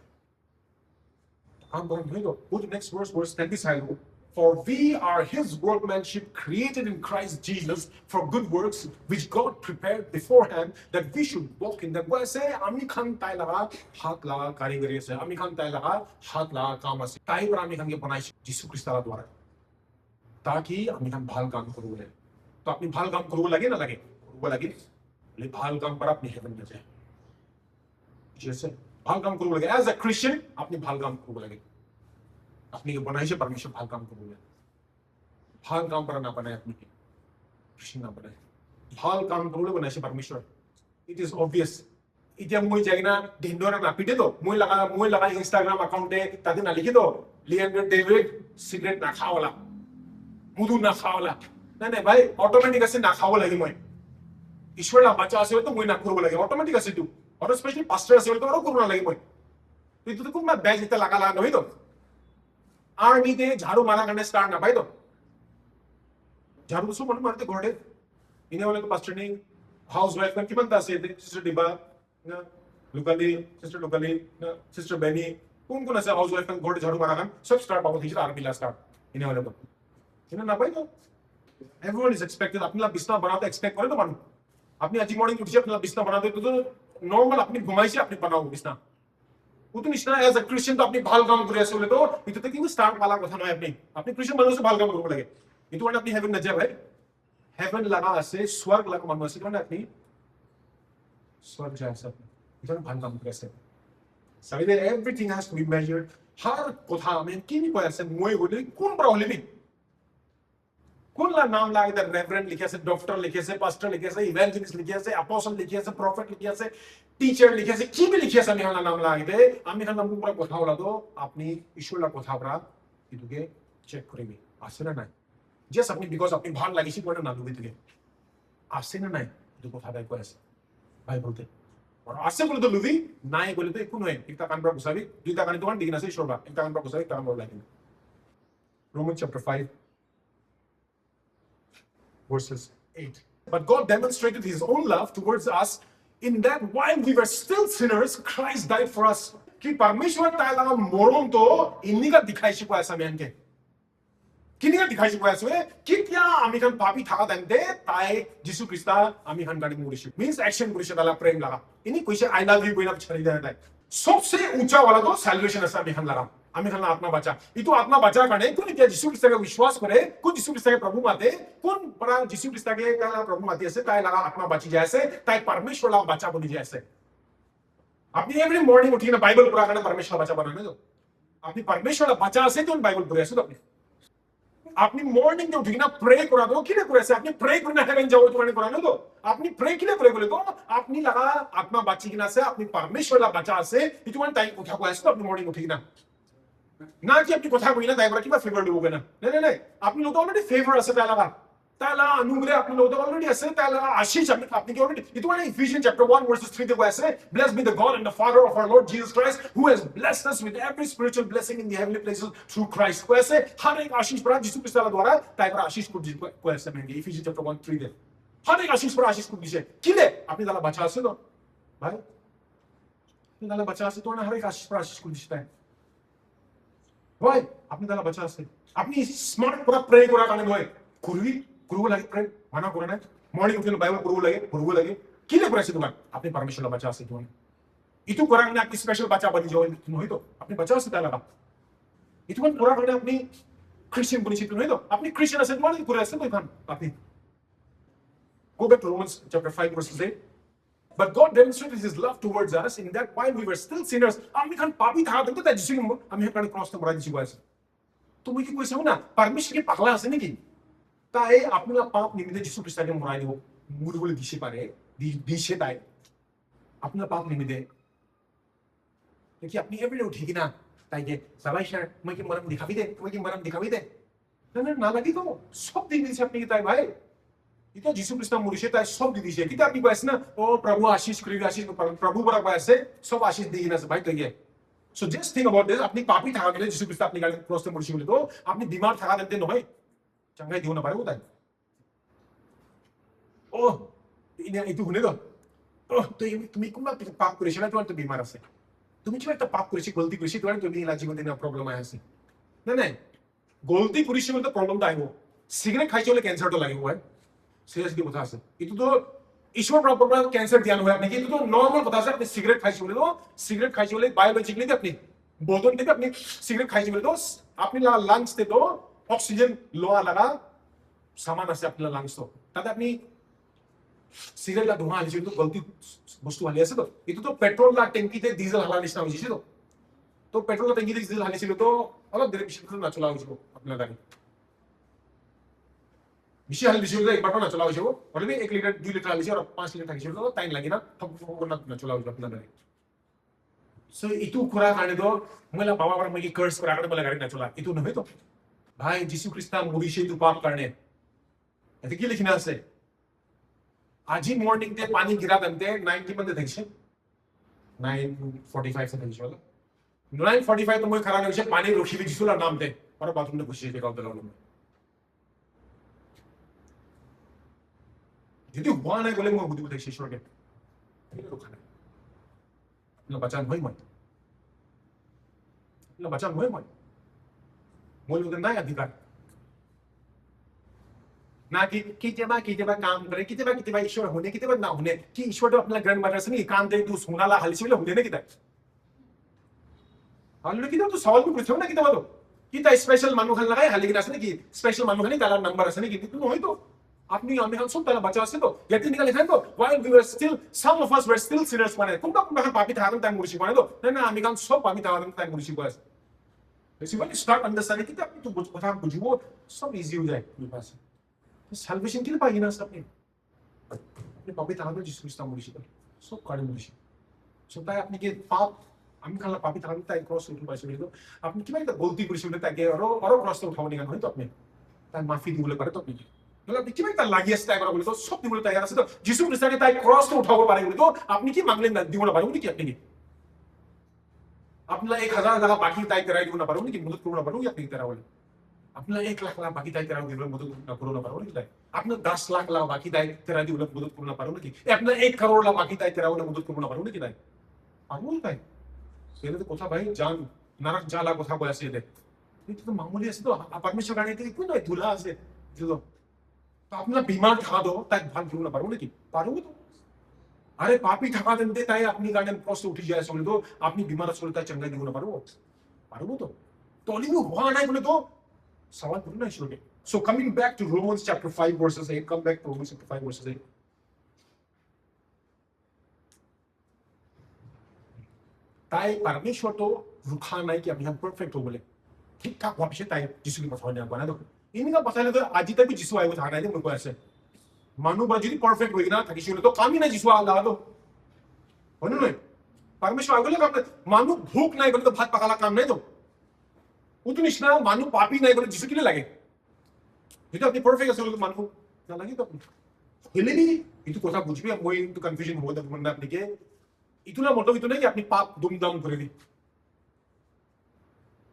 I'm going to go to the next verse 10. For we are his workmanship created in Christ Jesus for good works which God prepared beforehand that we should walk in them. वैसे आमी खान ताई लगा हाथ लगा कारीगरी से आमी खान ताई लगा हाथ लगा काम से ताई पर आमी खान के बनाई यीशु ख्रिस्ट द्वारा ताकि आमी खान भाल काम करो बोले तो अपनी भाल काम करो लगे ना लगे वो लगे ले भाल काम पर अपनी हेवन में जाए जैसे भाल काम करो लगे एज अ क्रिश्चियन अपनी भाल काम करो लगे अपनी के बनाई से परमेश्वर भाल काम करो लगे भाल काम पर ना बनाए अपनी के क्रिश्चियन ना बनाए भाल काम करो बनाए से परमेश्वर इट इज ऑब्वियस इतना मुझे जाएगा ना ढिंडोरा ना पीटे तो मुझे लगा इंस्टाग्राम अकाउंट है ताकि ना लिखे तो लिएंडर डेविड सिगरेट ना खाओला मुदु ना खाओला नहीं भाई ऑटोमेटिक ऐसे ना खाओ लगे मुझे ईश्वर ला बचा से तो मुझे ना करो लगे ऑटोमेटिक ऐसे तू और स्पेशली पास्टर से तो और कोरोना लगे मोय तो इतो तो मैं बैच इतना लगा नहीं तो आर्मी ते झाड़ू मारा करने स्टार्ट ना भाई तो झाड़ू सो मन मारते घोड़े इन्हें वाले को पास्टर ने Housewife kan kiman ta se sister Diba na locally sister locally na sister Benny কোন আছে হাউসওয়াইফ kan ঘরে ঝাড়ু মারা kan সব স্টার পাবো থেকে আর মিলা স্টার ইনে হলো ইনে না পাই তো everyone is expected আপনি লা বিছনা বানাতে এক্সপেক্ট করে তো মানুষ আপনি আজি মর্নিং উঠে আপনি লা বিছনা বানাতে তো নরমাল আপনি ঘুমাইছে আপনি বানাও বিছনা উতো নিছনা এজ আ ক্রিশ্চিয়ান তো আপনি ভাল কাম করে আছে বলে তো এটাতে কিন্তু স্টার পালা কথা নয় আপনি ক্রিশ্চিয়ান মানুষ ভাল কাম করব লাগে কিন্তু মানে আপনি হেভেন না যাবে হেভেন লাগা আছে স্বর্গ লাগা মানুষ আছে মানে আপনি স্বর্গ যায় আছে এটা ভাল কাম করে আছে সাবিদে everything has to be measured হর কথা আমি কি নি কয় আছে মই বলি কোন বড় হলিবি কোন লা নাম লাগে দা রেভারেন্ড লিখে আছে ডক্টর লিখে আছে পাস্টর লিখে আছে ইভাঞ্জেলিস্ট লিখে আছে অ্যাপোস্টল লিখে আছে প্রফেট লিখে আছে টিচার লিখে আছে কি বি লিখে আছে আমি হানা নাম লাগে আমি হানা নাম পুরো কথা বলা তো আপনি ঈশ্বরলা কথা বলা এটুকে চেক করিবি আছে না নাই জাস্ট আপনি বিকজ আপনি ভাল লাগিছে কোন না লুবি থেকে আছে না নাই এটু কথা দাই কয় আছে ভাই বলতে আর আছে বলে তো লুবি নাই বলে তো একু নয় একটা কান পড়া বসাবি দুইটা কানে তোমার দিন আছে ঈশ্বরবা একটা কান পড়া বসাবি একটা কান পড়া লাগবে Romans chapter 5 verses 8. But God demonstrated his own love towards us in that while we were still sinners, Christ died for us. कि परमेश्वर ताला मोरन तो इन्हीं का दिखाई शिकवा ऐसा मैन के किन्हीं का दिखाई शिकवा ऐसा कि क्या आमी खान पापी था दंते ताए जिसु क्रिस्ता आमी खान गाड़ी मुरिश means action मुरिश ताला प्रेम लगा इन्हीं कोई से I love you कोई ना छड़ी देता है सबसे ऊंचा वाला तो salvation ऐसा आमी खान लगा आम्ही खाना आत्मा बचा इतो आत्मा बचा करणे कोणी त्या जिसू ख्रिस्तावर विश्वास करे कोण जिसू ख्रिस्ताके प्रभु माते कोण परा जिसू ख्रिस्ताके का प्रभु माते असे ताय लगा आत्मा बची जायसे ताय परमेश्वरला बचा बनी जायसे आपनी एवरी मॉर्निंग उठीना बाइबल पूरा करणे परमेश्वरला बचा बनवणे दो आपनी परमेश्वरला बचा असे तो बाइबल पूरा असो आपनी आपनी मॉर्निंग में उठीना प्रे करा दो किने करे आपनी प्रे करना हेवन जाओ तो करने दो आपनी प्रे किने प्रे करे तो आपनी लगा आत्मा बची किना से आपनी परमेश्वरला बचा असे इतो वन टाइम उठा को असो आपनी मॉर्निंग उठीना ना कि अपनी কথা কই না তাইবা কিবা ফেভার দেব না নাই আপনি লোক অলরেডি ফেভার আছে তালা অনুগ্রহ আপনি লোক অলরেডি আছে তালা আশীষ আপনি কি অলরেডি ইট মানে Ephesians chapter 1 verses 3 তে আছে blessed be the God and the Father of our Lord Jesus Christ who has blessed us with every spiritual blessing in the heavenly places through Christ को ऐसे हर एक आशीष पर यीशु Christ द्वारा ताइবা आशीष को ऐसे में Ephesians chapter 1 3 दे हर एक आशीष पर आशीष को दिसे किले আপনি তালা বাঁচা আছে তো ভাই আপনি তালা বাঁচা আছে তো না हर एक आशीष पर आशीष को दिसता है ভাই আপনি তালা বাঁচা আছে আপনি স্মার্ট পুরা প্রে করা কানে নয় করবি লাগে প্রে মানা করে না মর্নিং উঠে বাইবেল পড়বো লাগে কি লে করেছে তোমার আপনি পারমিশনলা বাঁচা আছে তোমার ইতু করা না আপনি স্পেশাল বাঁচা বনি যাও নয় তো আপনি বাঁচা আছে তালা ইতু কোন করা কারণে আপনি খ্রিস্টান বনিছে নয় তো আপনি খ্রিস্টান আছেন মানে করে আছেন তো এখান আপনি go back to Romans chapter 5 verses 8. But God demonstrated his love towards us in that while we were still sinners आम्ही खान पापी था तो त्या जिसकी आम्ही कडे क्रॉस तो मरा दिसी वायस तुम्ही की कोई सांगू ना परमेश्वर की पागला असे नाही की ताय आपल्याला पाप निमित्त जिसू ख्रिस्ताने मरायले हो मुरी बोले दिशे पारे दिशे ताय आपल्याला पाप निमित्त कि अपनी एवरी उठी की ना ताय के सबाई शर मैं की मरम दिखावी दे ना लगी तो सब दिन से अपनी की ताय भाई इतो जिसू ख्रिस्त मुरिशे ताय सब दी दिशे किती आपली पास ना ओ प्रभु आशीष करी आशीष प्रभु बरा पास सब आशीष देगी ना भाई तो ये so just think about this अपनी पापी थाका गेले जिसू ख्रिस्त अपनी गाडी क्रॉस ते मुरिशे बोले तो अपनी बीमार थाका देते নহয় चांगला देऊ ना पारे होता ओ इने इतु हुने दो ओ तो तुम्ही कुणा पाप करेश ना तो बीमार असे तुम्ही चिवा एक पाप करेशी गलती करेशी तो तुम्ही इला जीवन देना प्रॉब्लेम आहे असे नाही गलती करेशी म्हणजे प्रॉब्लेम काय हो सिगरेट खायचे वाले कॅन्सर तो लागे हुआ है सीरियसली बता से इतु तो ईश्वर प्रॉपर कैंसर दिया हुआ है आपने कि तो नॉर्मल बता से अपने सिगरेट खायची बोले तो सिगरेट खायची बोले बायोलॉजिकली अपनी बोतल ते अपनी सिगरेट खायची बोले तो अपनी लंग्स ते तो ऑक्सीजन लो लगा सामान असे आपल्याला लंग्स तो ताते अपनी सिगरेट ला धुआं आली तो गलती वस्तू आली असे तो इतु तो पेट्रोल ला टंकी ते डीजल हला निसना होईची तो पेट्रोल ला टंकी ते डीजल हाली तो अलग देर पिछले ना चला होईची आपल्या गाडी विषय हाल दिशे एक बार ना चलाओ छो और भी 1 लीटर 2 लीटर हाली और 5 लीटर खाई छो टाइम लागी ना ठप ना चलाओ अपना गाडी सो इतु खुरा खाने दो मला बाबा पर मगी कर्स करा मला गाडी ना चला इतु नव्हे तो भाई जिसू ख्रिस्ता मुरिशे तू पाप करणे ते की लिखना असे आजी मॉर्निंग ते पाणी गिरा दंते 90 मध्ये देखशे 9:45 से देखशे वाला 9:45 तो मैं खरा ने पाणी रोखी जिसूला नाम ते और बाथरूम में घुसी के गाव दलाव যদি হোৱা নাই গ'লে মই বুদ্ধি পঠাইছোঁ ঈশ্বৰকে ৰখা নাই বাচ্চা নহয় মই বাচ্চা নহয় মই লোকে নাই অধিকাৰ না কি কেতিয়াবা কাম কৰে কেতিয়াবা ঈশ্বৰ শুনে কেতিয়াবা না শুনে কি ঈশ্বৰটো আপোনাৰ গ্ৰেণ্ড মাদাৰ আছে নেকি কাম দেৰি তোৰ সোণালা হালিছে বোলে শুনে নে কিতা হালিলে কেতিয়াবা সৱালটো পৃথিৱী না কেতিয়াবা কিতা স্পেচিয়েল মানুহ খান লগাই হালি কিনা আছে নেকি স্পেচিয়েল মানুহ খানি তাৰ নাম্বাৰ আছে নেকি কিন্তু নহয়তো আপনি আমি খান সব তারা বাচ্চা আছে তো ইয়াতে নিকালে খান তো while we were still some of us were still sinners মানে কোনটা খান পাপি থাকান টাইম মুরিশি মানে তো না আমি খান সব পাপি থাকান টাইম মুরিশি বাস বেশি when you start understanding কিতা আপনি তো কথা বুঝিবো সব ইজি হয়ে যায় আপনার পাশে salvation के लिए पाई ना सबने अपने पापी थाना जिस क्रिस्ता मुरिशी का सब काढ़े मुरिशी सोता है अपने के पाप আমি খালা পাপি থাকান তাই ক্রস উঠে পাইছে কিন্তু আপনি কি মানে গলতি করেছেন তাকে আরো ক্রস উঠাও নি গান হয়তো আপনি তাই মাফি দিবলে পারে তো আপনি মানে আপনি কি মানে তার লাগিয়ে আছে তাই করা বলে তো সব দিবলে তাই আছে তো যিশু খ্রিস্টকে তাই ক্রস উঠাবো পারে বলে তো আপনি কি মাগলেন না দিবলে পারে উনি কি আপনি কি আপনারা 1000 টাকা বাকি তাই করাই দিব না পারো কি মদত করব না পারো কি আপনি করা বলে আপনারা 1 লাখ বাকি তাই করাই দিব মদত না করব না পারো কি তাই আপনারা 10 লাখ বাকি তাই করাই দিব মদত করব না পারো কি আপনারা 1 কারোর বাকি তাই করাই মদত করব না পারো কি তাই পারো তাই সেটা তো কথা ভাই জান নারক জ্বালা কথা কই আছে এটা এটা তো মামুলি আছে তো পারমিশন গাড়িতে কোন নয় ধুলা আছে বুঝলো তো আপনারা বিমার ঠা দো তাই ভাল করব না পারো নাকি পারো তো আরে পাপি ঠকা দেনতে তাই আপনি গার্ডেন প্রশ্ন উঠে যায় শুনে তো আপনি বিমার আসলে তাই চঙ্গাই দিব না পারো তো তলিও হওয়া নাই বলে তো সওয়াল করুন না শুনে so coming back to Romans chapter 5 verses 8 come back to Romans chapter 5 verses 8 তাই परमेश्वर तो रुखा नहीं कि अभी हम परफेक्ट हो बोले ठीक ठाक वापस ताई जिसु की बताने आपको ना तो इनका बताने तो आज तक भी जिसु आए वो थाना है मुझको ऐसे मानो बड़ा जी परफेक्ट होगी ना ताकि शिव तो काम ही ना जिसु आ लगा दो होने नहीं परमेश्वर आगे काम मानो भूख नहीं बोले तो भात पकाला काम नहीं तो वो तो निश्चय मानो पापी नहीं बोले जिसु के लिए लगे ये तो अपनी परफेक्ट ऐसे बोले मानो ना लगे तो पहले भी ये तो कोसा कुछ भी अब वही तो कंफ्यूजन हो जाता है अपने के इतना मतलब इतना कि अपनी पाप दुमदाम करे दी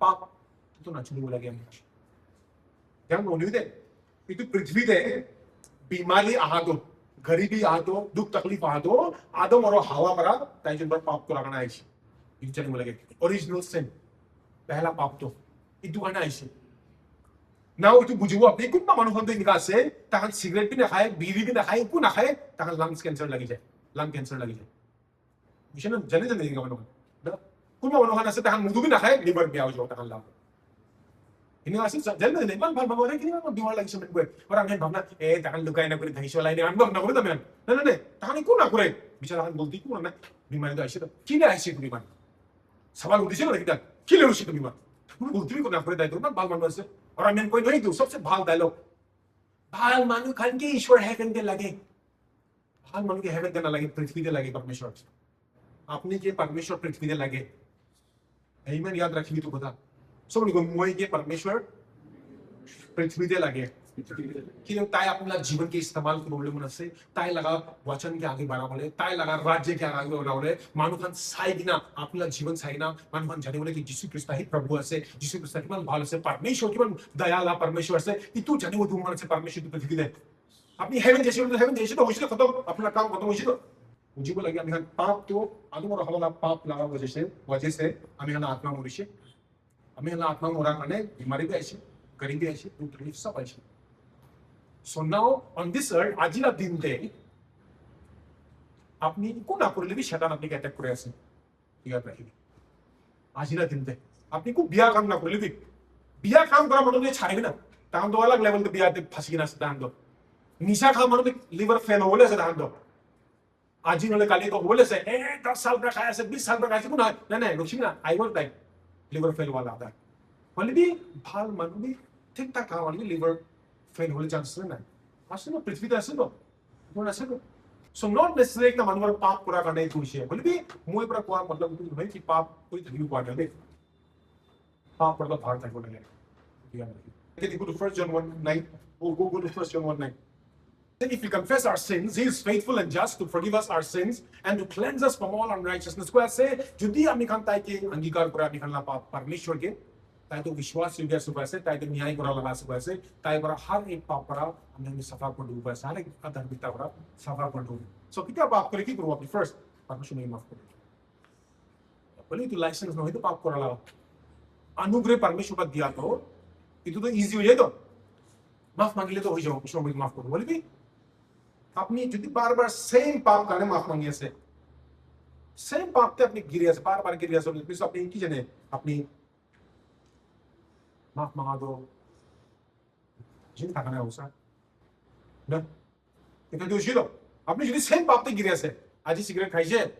पाप तो नाचने बोला गया क्या बोलने दे इतु पृथ्वी दे बीमारी आ दो गरीबी आ दो दुख तकलीफ आ दो आदम और हवा करा ताई जन पर पाप तो लगाना है इतु चलने बोला गया ओरिजिनल सिन पहला पाप तो इतु आना है नाउ इतु बुझो अपने कुछ ना मानो तो इनका से ताकि सिगरेट भी ना खाए बीड़ी भी ना खाए को ना खाए ताकि लंग्स कैंसर लगी जाए लंग कैंसर लगी जाए मिशन जने जने देंगे मनो ना कुछ मनो खाना से तहन मुदु भी ना खाए लिवर भी आओ जो तहन ला इन्हें आसिफ जने जने मन भल भगवान कि मन बीमार लगी समय को और हम भावना ए तहन लुकाई ना करे धैसो लाइन हम ना करे तमेन ना तहन को ना करे बिचारा हम बोलती को ना बीमारी तो आइसे तो की ना आइसे बीमार सवाल उठिसे ना किता की ले उसी तो बीमार बोलती को ना करे दाई तो ना बाल मन से और हम कोई नहीं दो सबसे भाल डायलॉग भाल मानु खान के ईश्वर हेवन के लगे भाल मानु के हेवन देना लगे पृथ्वी दे लगे परमेश्वर आपने के परमेश्वर पृथ्वी दे लगे आमेन याद रखिए तो बता सब लोग मोई के परमेश्वर पृथ्वी दे लगे कि ताई अपना जीवन के इस्तेमाल को बोले मन से ताई लगा वचन के आगे बढ़ा बोले ताई लगा राज्य के आगे बढ़ा बोले मानुखान साई बिना अपना जीवन साई ना मानुखान जाने बोले कि यीशु ख्रिस्ट ही प्रभु है यीशु ख्रिस्ट की मन भाल से परमेश्वर की मन दयाला परमेश्वर से कि तू जाने वो तू मन से परमेश्वर की पृथ्वी दे अपनी हेवन जैसे तो होइसे खत्म अपना काम खत्म होइसे तो मुझे को लगे আমি পাপ তো আদম আর হাওয়া পাপ লাগা वजह से আমি आत्मा মরিছে আমি आत्मा মরা কারণে बीमारी भी आइছে गरीबी आइছে दुख तकलीफ सब आइছে so now on this earth আজিলা দিন দে আপনি কোন না করলে भी শয়তান আপনাকে অ্যাটাক করে আছে ইয়াদ রাখবেন আজিলা দিন দে আপনি কো বিয়া কাম না করলে भी বিয়া কাম করা মানে ছাড়বে না তখন তো अलग लेवल पे বিয়াতে ফাঁসি না তখন তো নিশা খাওয়া মানে লিভার ফেল হলে আছে তখন তো आज इन्होंने काली को बोले से 10 साल का खाया से 20 साल का खाया से कुना नहीं रुचि ना I was like liver fail वाला आता वाले भी भाल मन भी ठीक ठाक था वाले लिवर फेल होने चांस है ना आसे ना पृथ्वी तो ऐसे तो ऐसे तो सो नॉट नेसेसरी का मनवर पाप पूरा करने की कोशिश है बोले भी मुझे पूरा कोई मतलब भाई कि पाप कोई तकलीफ पाट है पाप पर तो भार तक बोले लेकिन go to 1 John 1:9 or go to 1 John 1:9 if we confess our sins, he is faithful and just to forgive us our sins and to cleanse us from all unrighteousness. को ऐसे जुदी आमी खान ताई के अंगीकार करा आमी खान ला परमेश्वर के তাই তো বিশ্বাস যোগ্য আছে তাই তো ন্যায় করা লাগা আছে তাই করা হার এক পাপ করা আমি সাফা করে দেব আছে হার এক আধারবিকতা করা সাফা করে দেব সো কিটা পাপ করে কি করব আপনি ফার্স্ট পারমিশন নিয়ে মাফ করুন বলি তো লাইসেন্স নয় তো পাপ করা লাগা अनुग्रह परमेश्वर का दिया तो ये तो इजी हो जाए तो माफ मांग ले तो हो जाओ कृष्ण मुझे माफ करो बोले भी अपनी जो बार-बार सेम पाप करने माफ मांगिए से सेम पाप ते अपनी गिरिया से बार-बार गिरिया से प्लीज अपनी की जने अपनी माफ मांगा दो जिन थकना है उसा ना इतना जो जी लो अपनी जो सेम पाप ते गिरिया से आज ही सिगरेट खाई जाए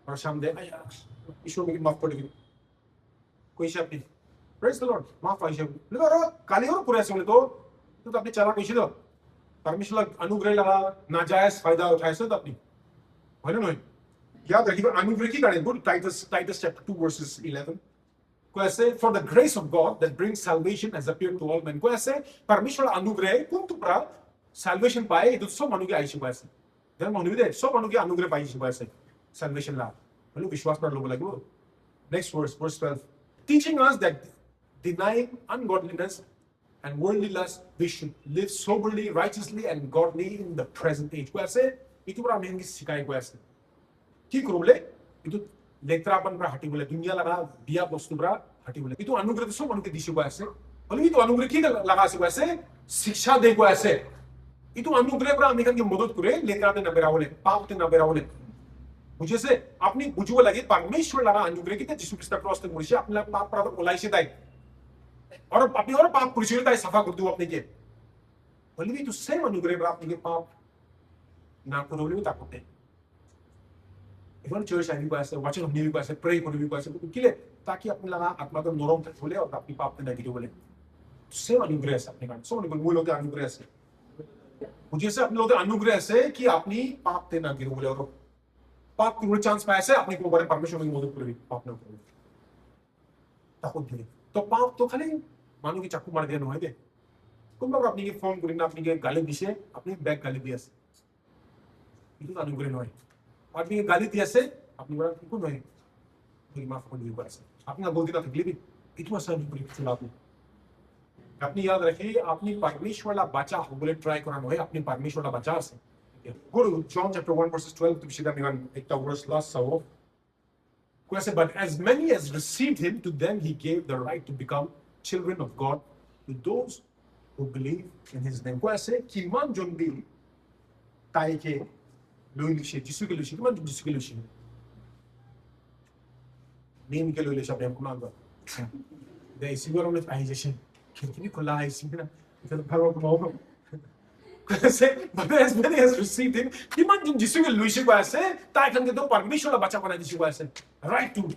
और शाम दे ईश्वर मुझे माफ कर दे कोई से अपनी Praise the Lord. माफ आइए लेकिन और काली और पूरे से तो अपने चला कोई तो परमेश्वर अनुग्रह लगा नाजायज फायदा उठाए से तो अपनी है ना याद रखिए अनुग्रह की करें गुड Titus chapter 2 verses 11 को ऐसे for the grace of God that brings salvation has appeared to all men को ऐसे परमेश्वर अनुग्रह कौन तो प्रा salvation पाए तो सब मनुष्य आइए से ऐसे जब मनुष्य दे सब मनुष्य अनुग्रह पाए से ऐसे salvation ला मतलब विश्वास पर लोग लगे वो next verse 12 teaching us that denying ungodliness and worldly lust, we should live soberly, righteously, and godly in the present age. को ऐसे इतु बड़ा मेहनत सिखाए को ऐसे ठीक रोले इतु लेत्रापन बड़ा हटी बोले दुनिया लगा दिया वस्तु बड़ा हटी बोले इतु अनुग्रह तो सब अनुग्रह दिशा को ऐसे बोले इतु अनुग्रह की लगा से को ऐसे शिक्षा दे को ऐसे इतु अनुग्रह बड़ा मेहनत की मदद करे लेत्रापन न बेरा बोले पाप ते न बेरा बोले मुझे से अपनी बुझुआ लगे परमेश्वर लगा अनुग्रह की जिसु क्रिस्ता क्रॉस ते मुझे अपना पाप पर बोलाई से दाई और अपनी और पाप पुरुषता सफा कर दो अपने के बोले भी तो सेम अनुग्रह अपने के पाप ना करो भी ताकते इवन चर्च आने को ऐसे वचन हमने भी ऐसे प्रे करने भी ऐसे तो किले ताकि अपने लगा आत्मा को नरम तक बोले और अपनी पाप ने गिरो बोले सेम अनुग्रह से अपने का सो अनुग्रह लोग अनुग्रह से मुझे से अपने लोग अनुग्रह से कि अपनी पाप ते ना गिरो बोले और पाप की चांस पाए से अपने को बड़े परमेश्वर में मदद करेगी पाप ना करो ताकत तो पाप तो खाली मानो कि चाकू मार दिया नहीं दे तुम लोग अपनी के फोन करेंगे अपनी के गाली दिशे अपनी बैग गाली दिया से इतना तो अनुग्रह नहीं अपनी के गाली दिया से अपनी बड़ा क्यों नहीं तो माफ कर दिया बस अपनी ना बोलती ना तकलीफ इतना सा अनुग्रह चला आपने अपनी याद रखिए अपनी परमेश्वर ला बचा हो बोले ट्राई करना है अपनी परमेश्वर ला बचा से गुरु जॉन चैप्टर 1 verses 12 तो सीधा निवान एक वर्स लास्ट सा but as many as received him, to them he gave the right to become children of God, to those who believe in his name. Kuase kiman jombi tai ke loilishe, Jisu ke loilishe, kiman Jisu ke loilishe. Name ke loilishe apne ko manga. There is siguro ulit ahijation. Kini ko lai signa. Ito paro ko mo. Kuase but as many as received him, kiman jom Jisu ke loilishe kuase tai kan ke to परमेश्वर la bacha kona Jisu kuase. Right to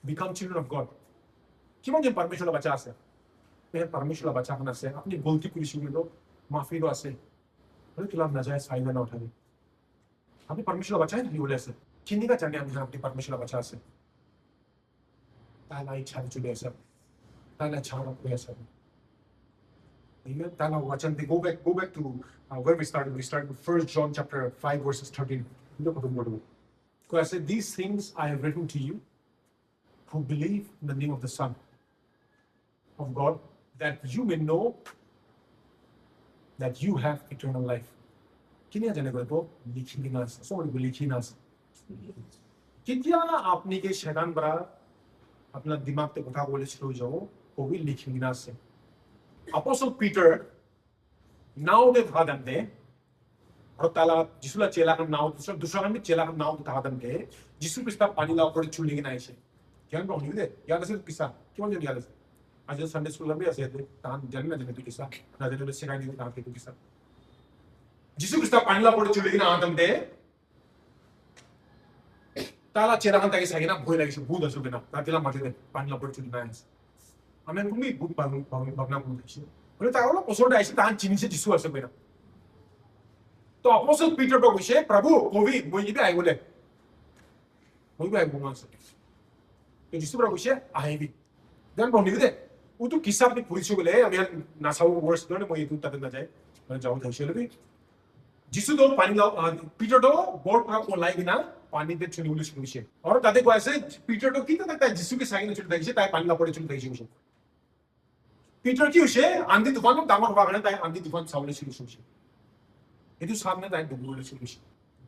become children of God. किमान जब परमेश्वर बचा से मैं परमेश्वर बचा करना से अपनी गलती को रिसीव लो माफी दो से बोले तुला नाजायज फायदा ना उठाने अपनी परमेश्वर बचाए नहीं बोले से किन्नी का जाने हम अपनी परमेश्वर बचा से ताला इच्छा चुके सब ताला छाड़ा कोई सब Amen. ताला वचन दे go back to where we started. We started with 1 John chapter 5 verses 13. Look at the word. So I said, these things I have written to you who believe in the name of the Son of God, that you may know that you have eternal life. किन्हीं जाने को तो लिखी ना से, सोमवार को लिखी ना से. कितना आपने के शैतान बरा अपना दिमाग ते उठा बोले शुरू जाओ, वो भी लिखी ना से. Apostle Peter नाव ने था दंडे और ताला जिसुला चेला का नाव दूसरा का भी चेला का नाव था दंडे जिसु पिस्ता पानी लाओ पर चुल्ली के नाइसे क्या ना नहीं दे याद है किसा क्यों नहीं याद है आज संडे स्कूल में ऐसे थे तान जाने ना जाने तो किसा ना जाने तो सिखाई नहीं तान के तो किसा जिसु पिस्ता पानी लाओ पर चुल्ली के नाव दंडे ताला चेला का ताकि सही ना भूल लगी से भूल दसो के ना ताकि मजे दे पानी लाओ पर चुल्ली नाइस हमें कुमी भूल भावना भूल दे बोले ताकि वो पोसोड़ ऐसे तान चीनी से जिसु ऐसे बेना तो अपोस्टल पीटर को विषय प्रभु कोवी मुझे भी आए बोले मुझे भी आए बोलना से तो जिससे प्रभु विषय आए भी dan bang ni de utu kisah ni polisi ko le ami nasaw words do ne mo itu ta na jaye मैं जाऊं था शेल भी जिसु दो पानी लाओ पीटर दो बोर्ड पर को लाई बिना पानी दे चुनी उलिश विषय और ताते को ऐसे पीटर तो कितना तक जिसु के साइन चुन दाइसे ताई पानी ला पड़े चुन दाइसे পিটাৰ কি হৈছে আন্ধি তুফানত ডাঙৰ হোৱাৰ কাৰণে তাই আন্ধি তুফান চাবলৈ চিৰিয়াছ হৈছে এইটো চামনে তাই ডুবিবলৈ চিৰিয়াছ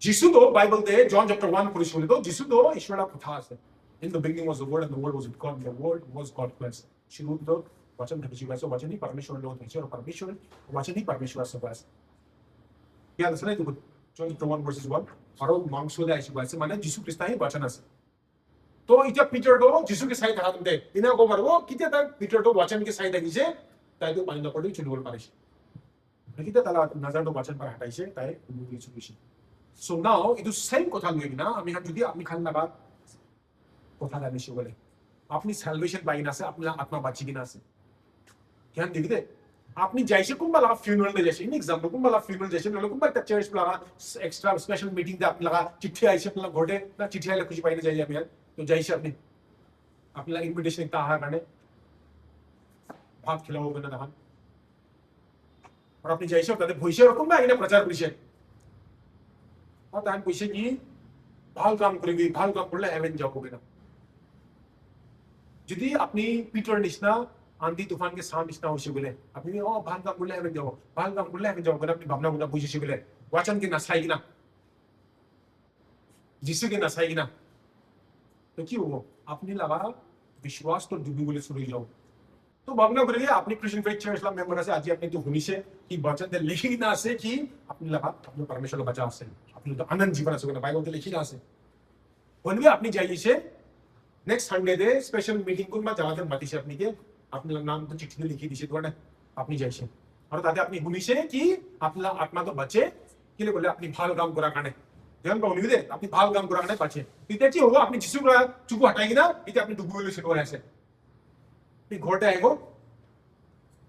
যিশুতো বাইবেলতে জন চেপ্টাৰ 1 পঢ়িছিলোঁ তো যিশুতো ঈশ্বৰৰ কথা আছে in the beginning was the word and the word was with God and the word was God Christ Shirur वचन था वचन ही परमेश्वर लोग और परमेश्वर वचन ही परमेश्वर सब है क्या दसना है John chapter 1 verses 1 और मांसोले आइसो बासे माने যিশু খ্রিস্ট ही वचन আছে তো ইটা পিটারটো যিশুকে সাইড থাকা দিতে ইনা কো পারবো কিতে তা পিটারটো वचनকে সাইড রাখিছে তাই তো পানি নপড়ি চুলবল পারিছে কিতে তালা নজরটো वचन पर हटाইছে তাই উনি কিছু so now itu same কথা লই না আমি যদি আপনি খান লাগা কথা লাগেছে বলে আপনি সালভেশন পাই না আছে আপনার আত্মা বাঁচি কিনা আছে ধ্যান দিতে আপনি যাইছে কুম্বালা ফিউনারালে যাইছে ইন एग्जांपल কুম্বালা ফিউনারাল যাইছে নলে কুম্বা একটা চার্চ লাগা এক্সট্রা স্পেশাল মিটিং দে আপনি লাগা চিঠি আইছে আপনার ঘরে না চিঠি আইলে খুশি পাইলে যাই আমি তো যাইছে আপনি আপনার ইনভিটেশন একটা আহা কারণে ভাত খেলাও হবে না তখন আর আপনি যাইছে তাদের ভইছে এরকম না এটা প্রচার করিছে আর তান কইছে কি ভালো কাম করবি ভালো কাম করলে হেভেন যাবে না যদি আপনি পিটার নিশনা আন্ধি তুফান के साथ निशना होइसे बोले আপনি ও ভাল কাম করলে হেভেন যাব ভাল কাম করলে হেভেন যাব বলে আপনি ভাবনা গুনা বুঝিছে बोले वचन के नसाई ना जिससे के नसाई ना तो কি হবো আপনি লাগা विश्वास तो डूबी बोले শুরু যাও তো ভাবনা করে আপনি ক্রিশ্চিয়ান ফেথ চার্চ লা মেম্বার আছে আজি আপনি তো শুনিছে কি वचन দে লিখি না আছে কি আপনি লাগা আপনি परमेश्वर বাঁচা আছে আপনি তো আনন্দ জীবন আছে না বাইবেল তে লিখি না আছে বলবি আপনি যাইছে नेक्स्ट संडे दे स्पेशल मीटिंग কোন বা জায়গাতে মাতিছে আপনি কে আপনার নাম তো চিঠিতে লিখে দিছে তো আপনি যাইছেন আর তাতে আপনি শুনিছে কি আপনার আত্মা তো বাঁচে কি বলে আপনি ভালো কাম করার কারণে ধ্যান পাউনি দে আপনি ভালো কাম করার কারণে বাঁচে এটা কি হবো আপনি যিশু কা চুকু হটাই না এটা আপনি ডুবু বলে শুরু হয়েছে আপনি ঘরতে আইগো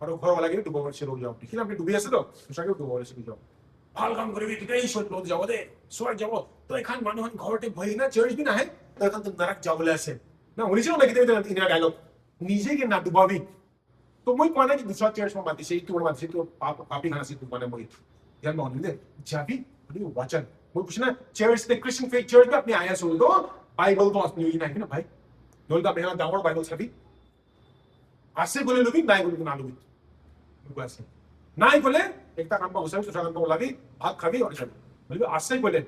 আর ঘর वाला কে ডুবু বলে শুরু যাও ঠিক আপনি ডুবি আছে তো সেটাকে ডুবু বলে শুরু যাও ভালো কাম করবি তুই ঈশ্বর লোক যাও দে স্বর্গ যাও তো এখান মানুষ ঘরতে ভই না চার্চ বি না है तो এখন তো নরক যাও বলে আছে না উনি ছিল নাকি দেবে ইনা ডায়লগ নিজেকে না ডুবাবি তো মই কোনা কি দুসরা চার্চ में बात সেই তো बात तो पापी खाना से तो माने মই ध्यान में होने दे जाबी बड़ी वचन মই कुछ ना church the Christian faith church में अपने आया सोल दो बाइबल तो अपनी ही नहीं ना भाई दोल का पहला डाउनलोड बाइबल सभी आसे बोले लोगी नहीं बोले ना लोगी बस नहीं बोले एक ता काम का उसे दूसरा काम का बोला भी भात खाबी और चल बोले आसे बोले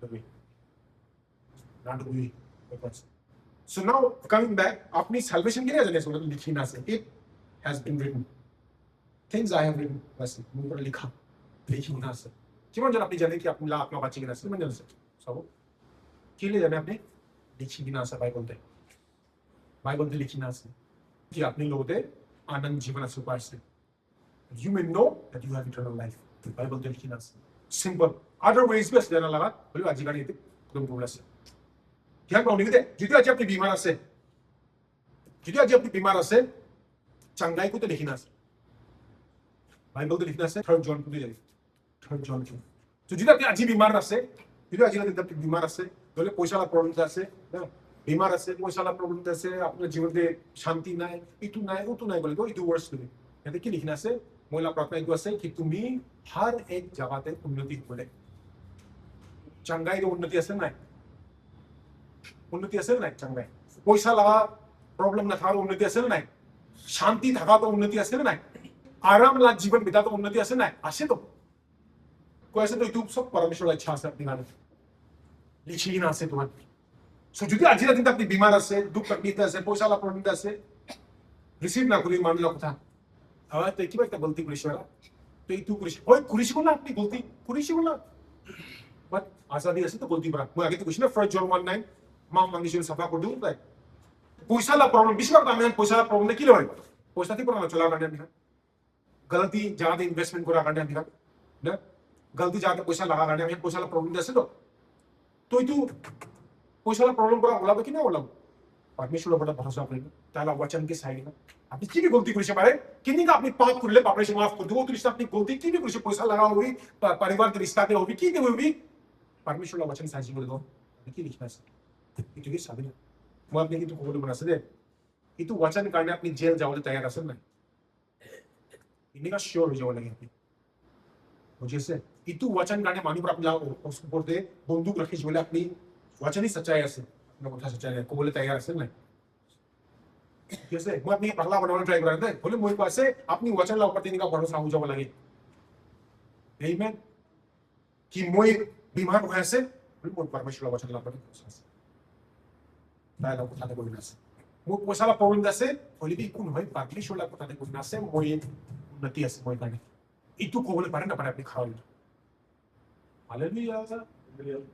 तभी ना डूबी बस So now coming back, अपनी salvation के लिए जाने सोना तो लिखी ना से it has been written things I have written बस मुझे पर लिखा लिखी ना से क्यों जब अपनी जाने कि अपनी लाख में बच्चे के ना से मन जल से सब के लिए जाने अपने लिखी ना से बाइबल ते लिखी ना से कि अपने लोगों ते आनंद जीवन से पास से you may know that you have eternal life Bible ते लिखी ना से simple other ways बस जाना लगा बोले आज का नहीं थे तुम बोला से ध्यान पाउनी दे যদি আজ আপনি বিমার আছে যদি আজ আপনি বিমার আছে চাঙ্গাই কো তো লিখিনা আছে বাইবেল তো লিখিনা আছে 3rd জন কো যাই 3rd জন কি তো যদি আপনি আজ বিমার আছে যদি আজ আপনি বিমার আছে তাহলে পয়সার প্রবলেম আছে বিমার আছে পয়সার প্রবলেম আছে আপনার জীবনে শান্তি নাই ইটু নাই ওটু নাই বলে তো ইটু ওয়ার্স তুমি এতে কি লিখিনা আছে মহিলা প্রার্থনা ইটু আছে কি তুমি হর এক জায়গাতে উন্নতি করে চাঙ্গাই এর উন্নতি আছে না उन्नति असेल नाही चांगला पैसा लगा प्रॉब्लेम ना था उन्नति असेल नाही शांती था तो उन्नति असेल नाही आराम ला जीवन बिता तो उन्नति असेल नाही असे तो कोई ऐसे तो यूट्यूब सब परमेश्वर इच्छा से अपनी गाने लिखी ना से तुम्हारे सो যদি আজি রাতে আপনি বিমার আছে দুঃখ তকলিফ আছে পয়সা লা প্রবলেম আছে রিসিভ না করি মান লো কথা আবার তো কি একটা গলতি করিস ওরা তো এই তুই করিস ওই করিস না আপনি গলতি করিস না বাট আজাদি আছে তো গলতি করা মই আগে তো কইছি না 1 জন 19 मां मांगिशन सफा कर दूं भाई पैसा ला प्रॉब्लम बिस्वा का मैं पैसा ला प्रॉब्लम की लय पैसा थी पुराना चला कांडे दिखा गलती ज्यादा इन्वेस्टमेंट करा कांडे दिखा ना गलती जाके पैसा लगा कांडे मैं पैसा ला प्रॉब्लम देसे तो तू पैसा ला प्रॉब्लम करा होला कि ना होला परमेश्वर बड़ा भरोसा आपने ताला वचन के साइड ना আপনি কি গলতি করেছে পারে কিনি का আপনি পাপ করলে বাপরে সে মাফ করে দেবো তো আপনি গলতি কি করেছে পয়সা লাগা होगी परिवार के रिश्ता के होगी की होगी परमेश्वर ला वचन साजी করে দাও কি লিখনা আছে itu কি সাবিনা মই আপনি কিন্তু কবল বনাছে দে itu वचन কারণে আপনি জেল যাওয়ার তৈরি আছেন না ইনিকা শিওর হয়ে যাওয়া লাগে আপনি বুঝেছে itu वचन কারণে মানুষ আপনি উপর দে বন্দুক রাখিস বলে আপনি वचन ही सच्चाई আছে না কথা सच्चाई है কবলে তৈরি আছেন না कैसे मैं अपनी पगला बनाने ट्राई कर रहा था बोले मुझे पास से अपनी वचन ला ऊपर का भरोसा हो जावा लगे आमेन कि मैं बीमार हुआ से बोले मुझे परमेश्वर वचन ला ऊपर ताला को ताते कोई ना से मुझे पैसा ला प्रॉब्लम दसे बोले भी कौन भाई परमेश्वर ला ताते कोई ना से मुझे उन्नति है मुझे करने itu kau boleh pada dapat aplik hal itu. Haleluya.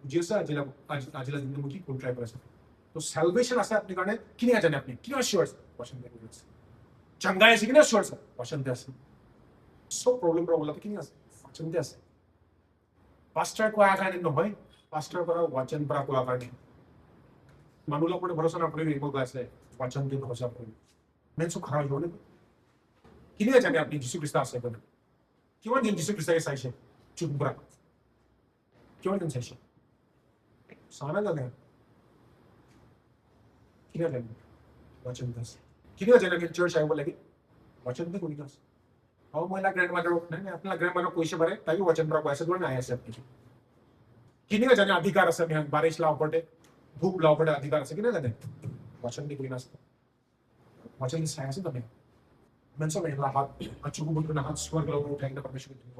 जैसा आजिला जिंदगी की कॉन्ट्रैक्ट कर सकते तो सैल्वेशन ऐसा अपने करने किन्हीं जाने अपने किन्हीं अश्योर्स क्वेश्चन दे रहे हैं चंगाई से किन्हीं अश्योर्स क्वेश्चन दे ऐसे सो प्रॉब्लम बोला तो किन्हीं ऐसे क्वेश्चन दे ऐसे पास्टर को आया करने नो भाई पास्टर पर वचन पर को आया करने मानुला को भरोसा ना पड़े एक बार ऐसे वचन दे भरोसा पड़े मैं सो खराब होने किन्हीं जाने अपनी जिसु क्रिस्ता से बने क्यों जिन जिसु क्रिस्ता के साइड से चुप बरा क्यों नहीं सही साना लगे किन्हीं जाने वचन दस किन्हीं जाने कि चर्च आए बोले कि वचन दे कोई दस और महिला ग्रैंडमदर नहीं अपना ग्रैंडमदर कोई से बरे ताकि वचन पर ऐसे थोड़ा ना आया से अपनी किन्हीं जाने अधिकार से में बारिश लाओ पड़े धूप लाओ पड़े अधिकार से किन्हीं जाने वचन दे कोई ना वचन की साया से तब मैं सब हाथ अच्छी को बोलकर हाथ स्वर्ग लोगों उठाएंगे परमेश्वर की